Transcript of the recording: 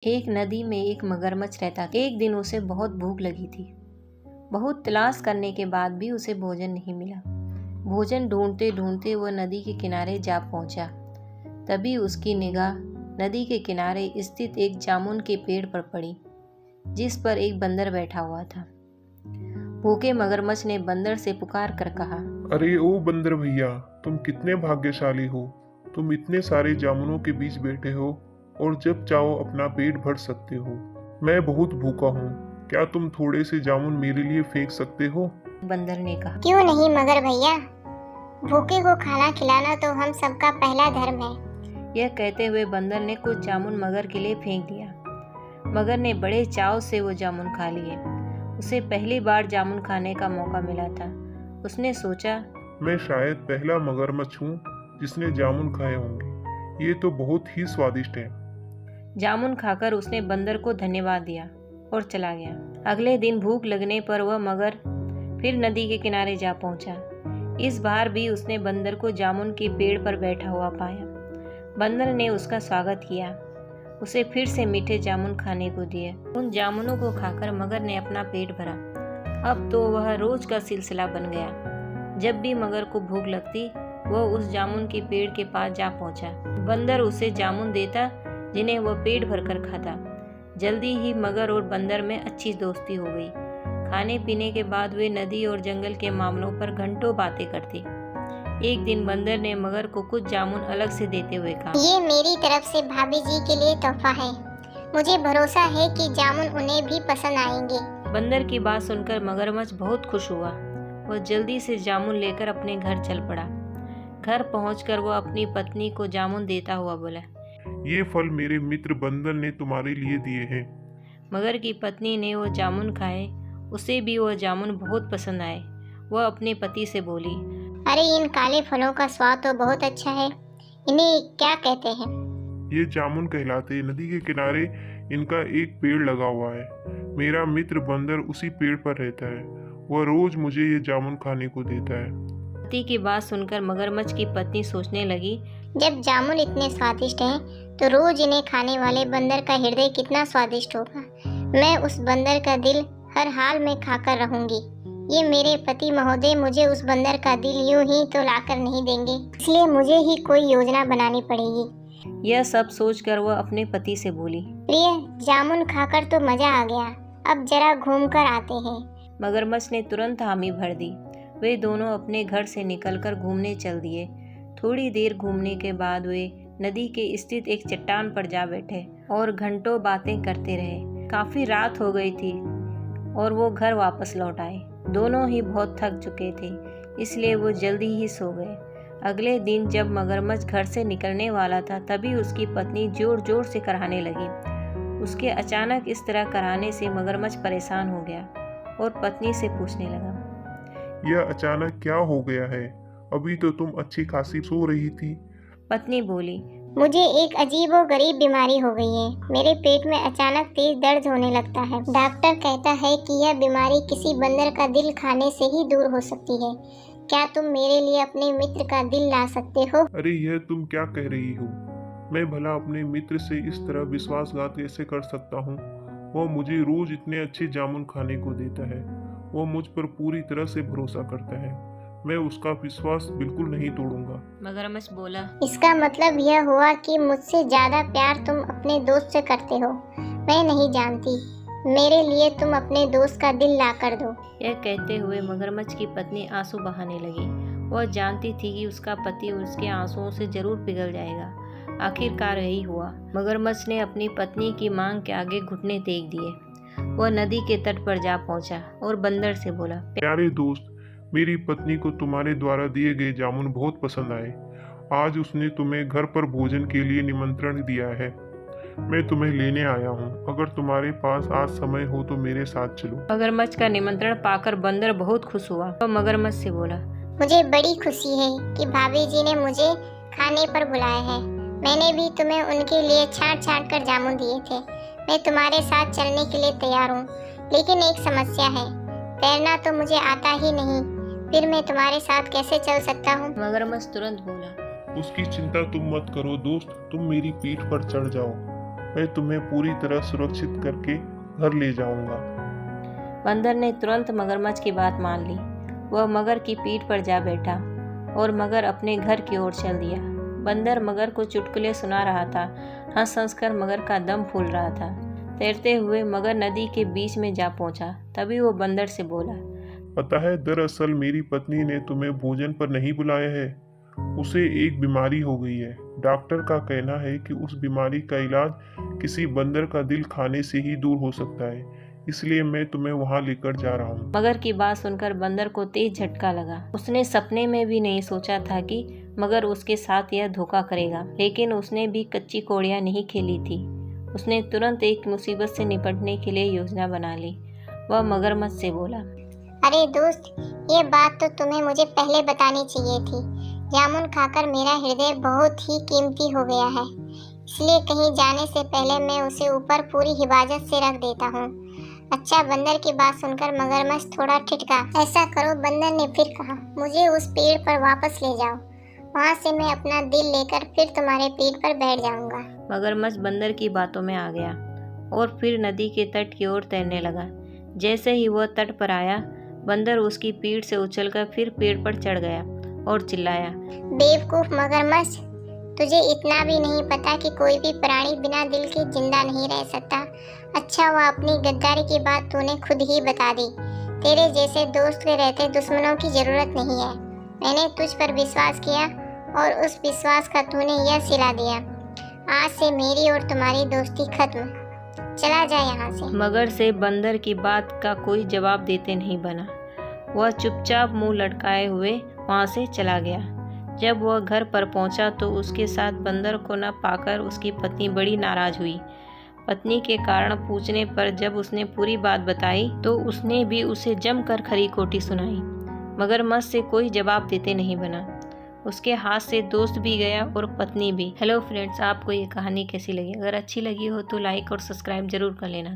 एक नदी में एक मगरमच्छ रहता था। एक दिन उसे बहुत भूख लगी थी। बहुत तलाश करने के बाद भी उसे भोजन नहीं मिला। भोजन ढूंढते ढूंढते वह नदी के किनारे जा पहुंचा। तभी उसकी निगाह नदी के किनारे स्थित एक जामुन के पेड़ पर पड़ी, जिस पर एक बंदर बैठा हुआ था। भूखे मगरमच्छ ने बंदर से पुकार कर कहा, अरे ओ बंदर भैया, तुम कितने भाग्यशाली हो। तुम इतने सारे जामुनों के बीच बैठे हो और जब चाहो अपना पेट भर सकते हो। मैं बहुत भूखा हूँ, क्या तुम थोड़े से जामुन मेरे लिए फेंक सकते हो? बंदर ने कहा। क्यों नहीं मगर भैया, भूखे को खाना खिलाना तो हम सबका पहला धर्म है। यह कहते हुए बंदर ने कुछ जामुन मगर के लिए फेंक दिया। मगर ने बड़े चाव से वो जामुन खा लिए। उसे पहली बार जामुन खाने का मौका मिला था। उसने सोचा, मैं शायद पहला मगरमच्छ हूँ जिसने जामुन खाए होंगे। ये तो बहुत ही स्वादिष्ट है। जामुन खाकर उसने बंदर को धन्यवाद दिया और चला गया। अगले दिन भूख लगने पर वह मगर फिर नदी के किनारे जा पहुंचा। इस बार भी उसने बंदर को जामुन के पेड़ पर बैठा हुआ पाया। बंदर ने उसका स्वागत किया, उसे फिर से मीठे जामुन खाने को दिए। उन जामुनों को खाकर मगर ने अपना पेट भरा। अब तो वह रोज का सिलसिला बन गया। जब भी मगर को भूख लगती, वह उस जामुन के पेड़ के पास जा पहुंचा। बंदर उसे जामुन देता, जिन्हें वह पेट भरकर खाता। जल्दी ही मगर और बंदर में अच्छी दोस्ती हो गई। खाने पीने के बाद वे नदी और जंगल के मामलों पर घंटों बातें करते। एक दिन बंदर ने मगर को कुछ जामुन अलग से देते हुए कहा, ये मेरी तरफ से भाभी जी के लिए तोहफा है। मुझे भरोसा है कि जामुन उन्हें भी पसंद आएंगे। बंदर की बात सुनकर मगरमच्छ बहुत खुश हुआ। वह जल्दी से जामुन लेकर अपने घर चल पड़ा। घर पहुंचकर वह अपनी पत्नी को जामुन देता हुआ बोला, ये फल मेरे मित्र बंदर ने तुम्हारे लिए दिए हैं। मगर की पत्नी ने वो जामुन खाए। उसे भी वह जामुन बहुत पसंद आए। वह अपने पति से बोली, अरे इन काले फलों का स्वाद तो बहुत अच्छा है। इन्हें क्या कहते हैं? ये जामुन कहलाते हैं। नदी के किनारे इनका एक पेड़ लगा हुआ है। मेरा मित्र बंदर उसी पेड़ पर रहता है। वह रोज मुझे ये जामुन खाने को देता है। पति की बात सुनकर मगरमच्छ की पत्नी सोचने लगी, जब जामुन इतने स्वादिष्ट हैं, तो रोज इन्हें खाने वाले बंदर का हृदय कितना स्वादिष्ट होगा। मैं उस बंदर का दिल हर हाल में खाकर रहूंगी। ये मेरे पति महोदय मुझे उस बंदर का दिल यूं ही तो लाकर नहीं देंगे, इसलिए मुझे ही कोई योजना बनानी पड़ेगी। यह सब सोचकर वह अपने पति से बोली, प्रिय, जामुन खाकर तो मजा आ गया, अब जरा घूम कर आते हैं। मगरमच्छ ने तुरंत हामी भर दी। वे दोनों अपने घर से निकलकर घूमने चल दिए। थोड़ी देर घूमने के बाद वे नदी के स्थित एक चट्टान पर जा बैठे और घंटों बातें करते रहे। काफी रात हो गई थी और वो घर वापस लौट आए। दोनों ही बहुत थक चुके थे, इसलिए वो जल्दी ही सो गए। अगले दिन जब मगरमच्छ घर से निकलने वाला था, तभी उसकी पत्नी जोर जोर से कराहने लगी। उसके अचानक इस तरह कराहने से मगरमच्छ परेशान हो गया और पत्नी से पूछने लगा, यह अचानक क्या हो गया है? अभी तो तुम अच्छी खासी सो रही थी। पत्नी बोली, मुझे एक अजीब और गरीब बीमारी हो गई है। मेरे पेट में अचानक तेज दर्द होने लगता है। डॉक्टर कहता है कि यह बीमारी किसी बंदर का दिल खाने से ही दूर हो सकती है। क्या तुम मेरे लिए अपने मित्र का दिल ला सकते हो? अरे यह तुम क्या कह रही हो? मैं भला अपने मित्र से इस तरह विश्वासघात कैसे कर सकता हूँ? वह मुझे रोज इतने अच्छे जामुन खाने को देता है। वह मुझ पर पूरी तरह से भरोसा करता है। मैं उसका विश्वास बिल्कुल नहीं तोड़ूंगा। मगरमच्छ बोला, इसका मतलब यह हुआ कि मुझसे ज्यादा प्यार तुम अपने दोस्त से करते हो। मैं नहीं जानती, मेरे लिए तुम अपने दोस्त का दिल ला कर दो। यह कहते हुए मगरमच्छ की पत्नी आंसू बहाने लगी। वह जानती थी कि उसका पति उसके आंसुओं से जरूर पिघल जाएगा। आखिरकार यही हुआ। मगरमच्छ ने अपनी पत्नी की मांग के आगे घुटने टेक दिए। वह नदी के तट पर जा पहुंचा और बंदर से बोला, प्यारे दोस्त, मेरी पत्नी को तुम्हारे द्वारा दिए गए जामुन बहुत पसंद आए। आज उसने तुम्हें घर पर भोजन के लिए निमंत्रण दिया है। मैं तुम्हें लेने आया हूँ। अगर तुम्हारे पास आज समय हो तो मेरे साथ चलो। मगरमच्छ का निमंत्रण पाकर बंदर बहुत खुश हुआ। वह मगरमच्छ से बोला, मुझे बड़ी खुशी है कि भाभी जी ने मुझे खाने पर बुलाया है। मैंने भी तुम्हें उनके लिए छांट छांट कर जामुन दिए थे। मैं तुम्हारे साथ चलने के लिए तैयार हूँ, लेकिन एक समस्या है। तैरना तो मुझे आता ही नहीं, फिर मैं तुम्हारे साथ कैसे चल सकता हूँ? मगरमच्छ तुरंत बोला, उसकी चिंता तुम मत करो दोस्त, तुम मेरी पीठ पर चढ़ जाओ। मैं तुम्हें पूरी तरह सुरक्षित करके घर ले जाऊंगा। बंदर ने तुरंत मगरमच्छ की बात मान ली। वह मगर की पीठ पर जा बैठा और मगर अपने घर की ओर चल दिया। बंदर मगर को चुटकुले सुना रहा था। हंस हंस कर मगर का दम फूल रहा था। तैरते हुए मगर नदी के बीच में जा पहुंचा। तभी वो बंदर से बोला, पता है, दरअसल मेरी पत्नी ने तुम्हें भोजन पर नहीं बुलाया है। उसे एक बीमारी हो गई है। डॉक्टर का कहना है कि उस बीमारी का इलाज किसी बंदर का दिल खाने से ही दूर हो सकता है। इसलिए मैं तुम्हें वहां लेकर जा रहा हूँ। मगर की बात सुनकर बंदर को तेज झटका लगा। उसने सपने में भी नहीं सोचा था कि मगर उसके साथ यह धोखा करेगा। लेकिन उसने भी कच्ची कौड़ियाँ नहीं खेली थी। उसने तुरंत एक मुसीबत से निपटने के लिए योजना बना ली। वह मगरमच्छ से बोला, अरे दोस्त, ये बात तो तुम्हें मुझे पहले बतानी चाहिए थी। जामुन खाकर मेरा हृदय बहुत ही कीमती हो गया है, इसलिए कहीं जाने से पहले मैं उसे ऊपर पूरी हिफाजत से रख देता हूँ। अच्छा, बंदर की बात सुनकर मगरमच्छ थोड़ा ठिठका। ऐसा करो, बंदर ने फिर कहा, मुझे उस पेड़ पर वापस ले जाओ। वहाँ से मैं अपना दिल लेकर फिर तुम्हारे पीठ पर बैठ जाऊंगा। मगरमच्छ बंदर की बातों में आ गया और फिर नदी के तट की ओर तैरने लगा। जैसे ही वह तट पर आया, बंदर उसकी पीठ से उछलकर फिर पेड़ पर चढ़ गया और चिल्लाया, बेवकूफ मगरमच्छ, तुझे इतना भी नहीं पता कि कोई भी प्राणी बिना दिल के जिंदा नहीं रह सकता। अच्छा, वह अपनी गद्दारी की बात तूने खुद ही बता दी। तेरे जैसे दोस्त के रहते दुश्मनों की जरूरत नहीं है। मैंने तुझ पर विश्वास किया और उस विश्वास का तूने यह सिला दिया। आज से मेरी और तुम्हारी दोस्ती खत्म। चला जा यहाँ से। मगर से बंदर की बात का कोई जवाब देते नहीं बना। वह चुपचाप मुंह लटकाए हुए वहां से चला गया। जब वह घर पर पहुंचा तो उसके साथ बंदर को न पाकर उसकी पत्नी बड़ी नाराज हुई। पत्नी के कारण पूछने पर जब उसने पूरी बात बताई तो उसने भी उसे जमकर खरी खोटी सुनाई। मगरमच्छ से कोई जवाब देते नहीं बना। उसके हाथ से दोस्त भी गया और पत्नी भी। हेलो फ्रेंड्स, आपको ये कहानी कैसी लगी? अगर अच्छी लगी हो तो लाइक और सब्सक्राइब जरूर कर लेना।